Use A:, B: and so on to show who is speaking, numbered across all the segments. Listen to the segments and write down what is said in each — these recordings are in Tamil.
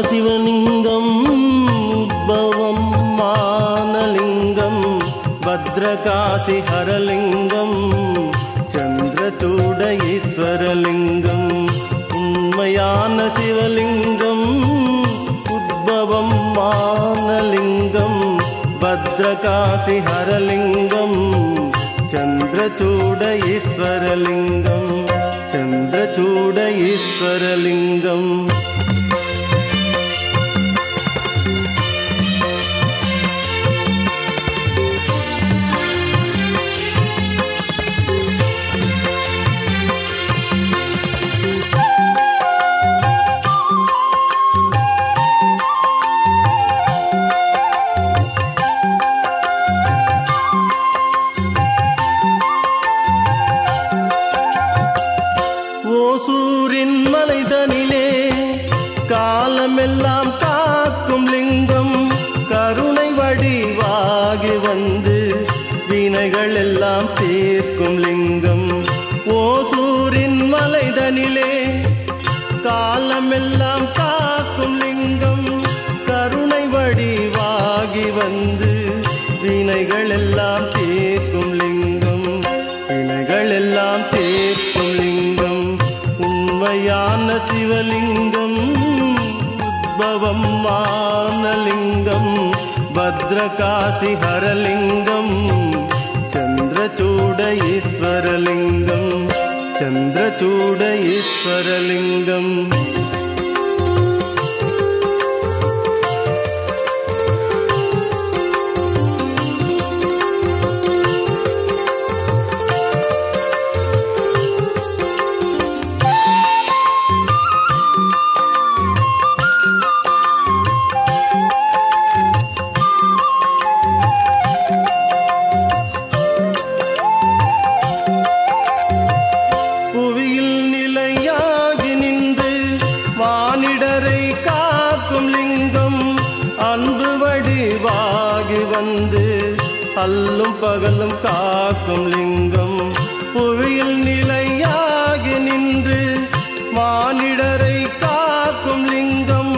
A: शिवलिंगम उद्भवं मानलिंगम भद्रकाशी हरलिंगम चंद्रचूड ईश्वरलिंगम उन्मयान शिवलिंगम उद्भवं मानलिंगम भद्रकाशी हरलिंगम चंद्रचूड ईश्वरलिंगम चंद्रचूड ईश्वरलिंगम ஓசூரின் மலைதனிலே காலமெல்லாம் காக்கும் லிங்கம் கருணை வடிவாகி வந்து வினைகள் எல்லாம் தீர்க்கும் லிங்கம் ஓசூரின் மலைதனிலே காலமெல்லாம் காக்கும் லிங்கம் கருணை வடிவாகி வந்து வினைகள் எல்லாம் தீர்க்கும் லிங்கம் வினைகள் எல்லாம் தீர்க்கும் லிங்கம் உண்மையான சிவலிங்கம் உத்பவம் மானலிங்கம் भद्रकाशी हरलिंगम चंद्रचूड ईश्वरलिंगम चंद्रचूड ईश्वरलिंगम அன்பு வடிவாகி வந்து அல்லும் பகலும் காக்கும் லிங்கம் புவியில் நிலையாகி நின்று மானிடரை காக்கும் லிங்கம்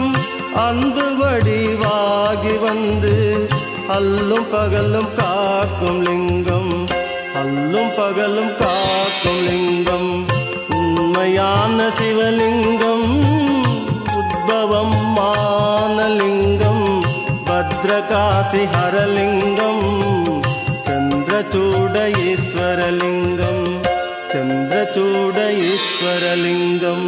A: அன்பு வடிவாகி வந்து அல்லும் பகலும் காக்கும் லிங்கம் அல்லும் பகலும் காக்கும் லிங்கம் உண்மையான சிவலிங்கம் உத்பவம் மானலிங்கம் भद्रकाशी हरलिंगम चंद्रचूड ईश्वरलिंगम चंद्रचूड ईश्वरलिंगम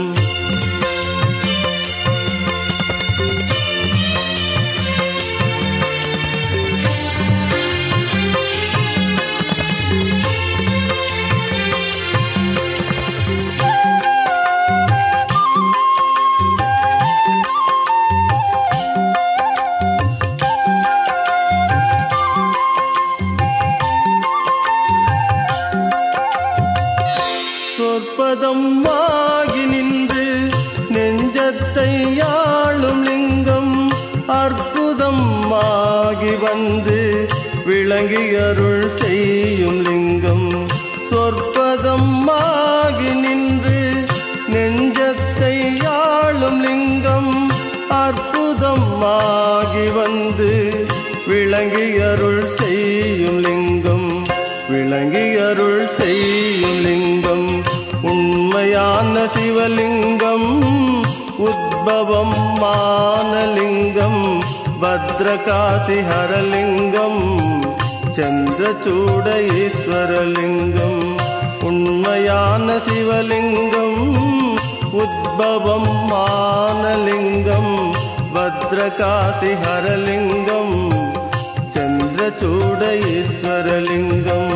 A: சொற்பதமாகி நின்று நெஞ்சத்தை ஆளும் லிங்கம் அற்புதமாகி வந்து விளங்கி அருள் செய்யும் லிங்கம் சொற்பதமாகி நின்று நெஞ்சத்தை ஆளும் லிங்கம் அற்புதமாகி வந்து விளங்கி அருள் செய்யும் லிங்கம் விளங்கி அருள் செய்யும் லிங்கம் உண்மையான சிவலிங்கம் உத்பவம் மானலிங்கம் भद्रकाशी हरलिंगम चंद्रचूड ईश्वरलिंगम उन्मयान शिवलिंगम उद्भवं मानलिंगम भद्रकाशी हरलिंगम चंद्रचूड ईश्वरलिंगम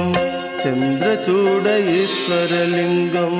A: चंद्रचूड ईश्वरलिंगम।